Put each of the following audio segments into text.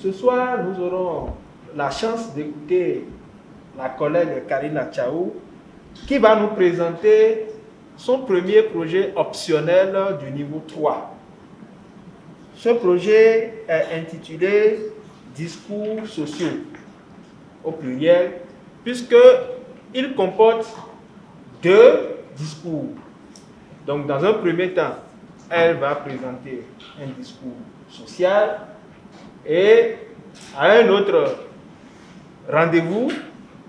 Ce soir, nous aurons la chance d'écouter la collègue Karina Tchaou qui va nous présenter son premier projet optionnel du niveau 3. Ce projet est intitulé « Discours sociaux » au pluriel, puisqu'il comporte 2 discours. Donc, dans un premier temps, elle va présenter un discours social et à un autre rendez-vous,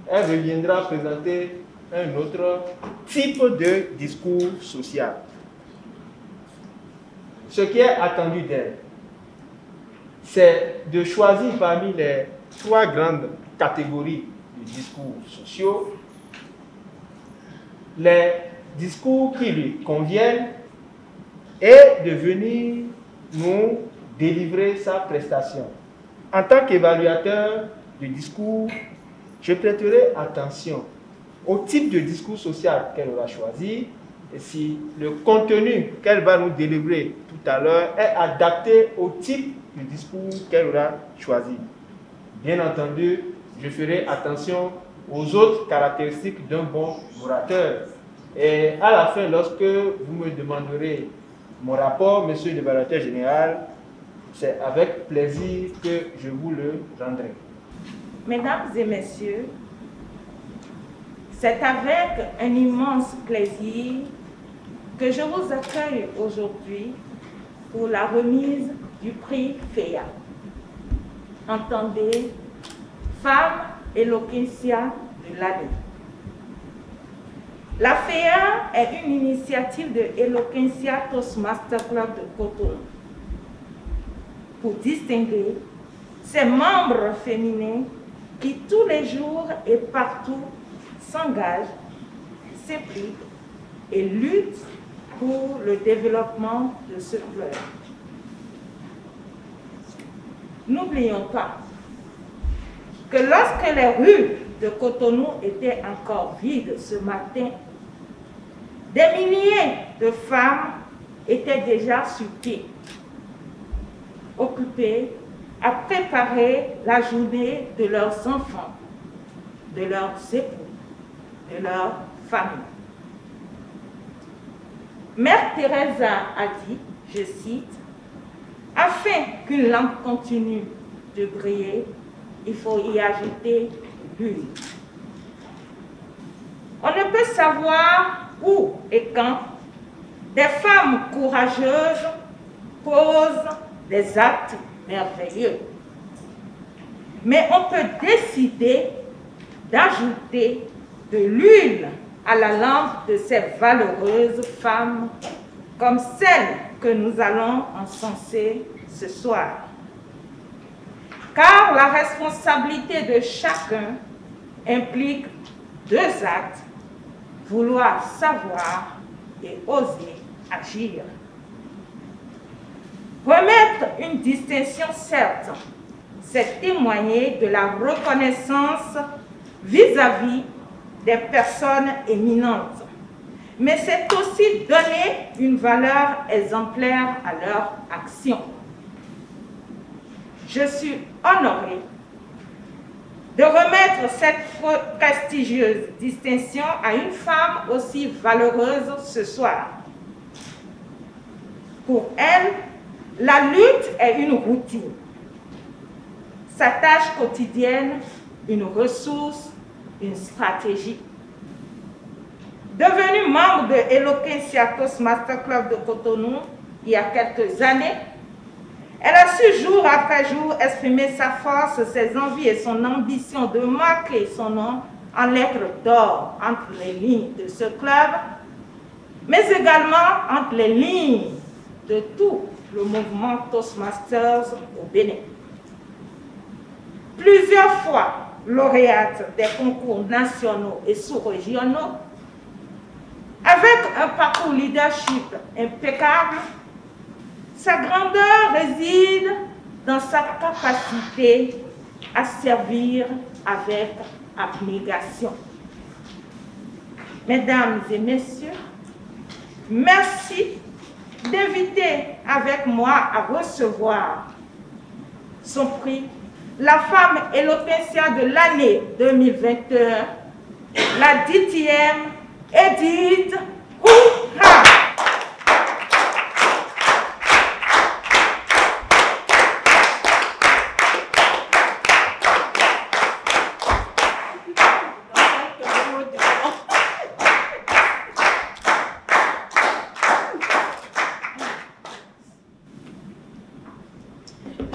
elle reviendra présenter un autre type de discours social. Ce qui est attendu d'elle, c'est de choisir parmi les 3 grandes catégories de discours sociaux les discours qui lui conviennent et de venir nous délivrer sa prestation. En tant qu'évaluateur du discours, je prêterai attention au type de discours social qu'elle aura choisi et si le contenu qu'elle va nous délivrer tout à l'heure est adapté au type de discours qu'elle aura choisi. Bien entendu, je ferai attention aux autres caractéristiques d'un bon orateur. Et à la fin, lorsque vous me demanderez mon rapport, monsieur l'évaluateur général, c'est avec plaisir que je vous le rendrai. Mesdames et messieurs, c'est avec un immense plaisir que je vous accueille aujourd'hui pour la remise du prix FEA. Entendez, Femme Eloquentia de l'année. La FEA est une initiative de Eloquentia Toastmaster Club de Cotonou pour distinguer ses membres féminins qui tous les jours et partout s'engagent, s'impliquent et luttent pour le développement de ce club. N'oublions pas que lorsque les rues de Cotonou étaient encore vides ce matin, des milliers de femmes étaient déjà sur pied, occupées à préparer la journée de leurs enfants, de leurs époux, de leurs familles. Mère Teresa a dit, je cite, « Afin qu'une lampe continue de briller, il faut y ajouter l'huile. » On ne peut savoir où et quand des femmes courageuses posent des actes merveilleux. Mais on peut décider d'ajouter de l'huile à la lampe de ces valeureuses femmes comme celles que nous allons encenser ce soir. Car la responsabilité de chacun implique 2 actes, vouloir savoir et oser agir. Remettre une distinction, certes, c'est témoigner de la reconnaissance vis-à-vis des personnes éminentes, mais c'est aussi donner une valeur exemplaire à leur action. Je suis honorée de remettre cette prestigieuse distinction à une femme aussi valeureuse ce soir. Pour elle, la lutte est une routine, sa tâche quotidienne, une ressource, une stratégie. Devenue membre de Eloquentia Toastmaster Club de Cotonou il y a quelques années, elle a su jour après jour exprimer sa force, ses envies et son ambition de marquer son nom en lettres d'or entre les lignes de ce club, mais également entre les lignes de tout le mouvement Toastmasters au Bénin. Plusieurs fois lauréate des concours nationaux et sous-régionaux, avec un parcours leadership impeccable, sa grandeur réside dans sa capacité à servir avec abnégation. Mesdames et messieurs, merci d'inviter avec moi à recevoir son prix la femme Eloquentia de l'année 2021, la 10e Edith Houha.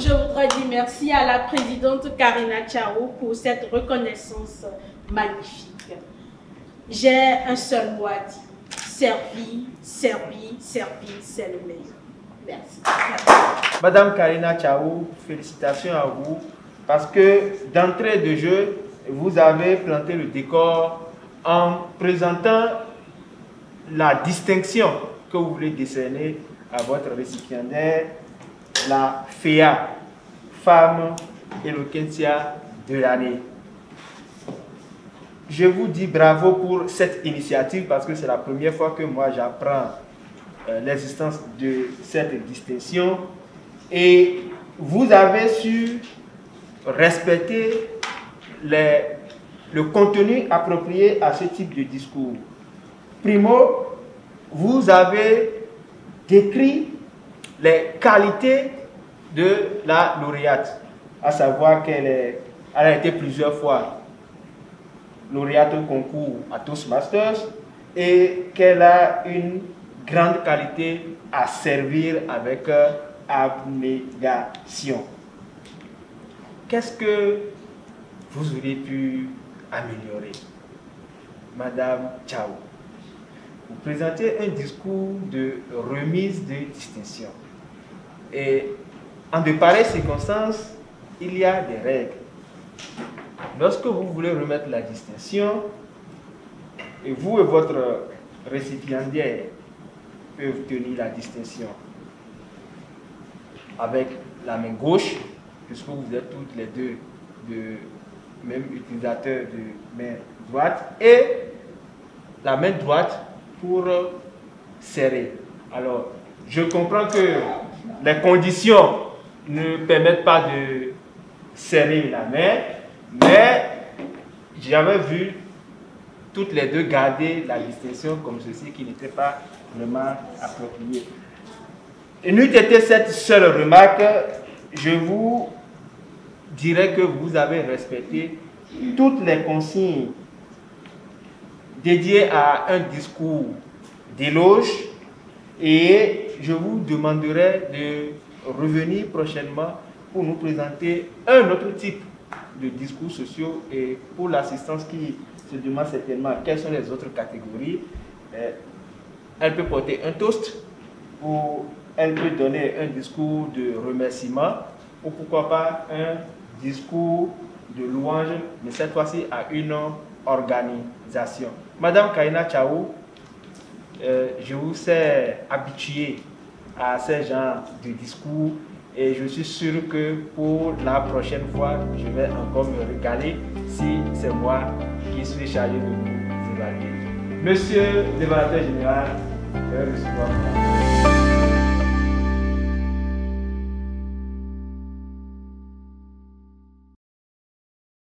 Je voudrais dire merci à la présidente Karina Chao pour cette reconnaissance magnifique. J'ai un seul mot à dire. Servi, servi, servi, c'est le meilleur. Merci. Madame Karina Chao, félicitations à vous parce que d'entrée de jeu, vous avez planté le décor en présentant la distinction que vous voulez décerner à votre récipiendaire, la FEA, Femme Eloquentia de l'année. Je vous dis bravo pour cette initiative parce que c'est la première fois que moi j'apprends l'existence de cette distinction et vous avez su respecter le contenu approprié à ce type de discours. Primo, vous avez décrit les qualités de la lauréate, à savoir qu'elle a été plusieurs fois lauréate au concours à Toastmasters et qu'elle a une grande qualité à servir avec abnégation. Qu'est-ce que vous auriez pu améliorer, Madame Chao? Vous présentez un discours de remise de distinction. Et en de pareilles circonstances, il y a des règles. Lorsque vous voulez remettre la distinction, et vous et votre récipiendaire peuvent tenir la distinction avec la main gauche, puisque vous êtes toutes les deux de même utilisateur de main droite, et la main droite pour serrer. Alors, je comprends que les conditions ne permettent pas de serrer la main, mais j'avais vu toutes les deux garder la distinction comme ceci qui n'était pas vraiment approprié. Et n'eût été cette seule remarque, je vous dirais que vous avez respecté toutes les consignes dédiées à un discours d'éloge et je vous demanderai de revenir prochainement pour nous présenter un autre type de discours sociaux et pour l'assistance qui se demande certainement quelles sont les autres catégories. Elle peut porter un toast ou elle peut donner un discours de remerciement ou pourquoi pas un discours de louange, mais cette fois-ci à une organisation. Madame Karina Chao, je vous sais habitué à ce genre de discours et je suis sûr que pour la prochaine fois, je vais encore me régaler si c'est moi qui suis chargé de vous évaluer. Monsieur l'évaluateur général, je vais recevoir.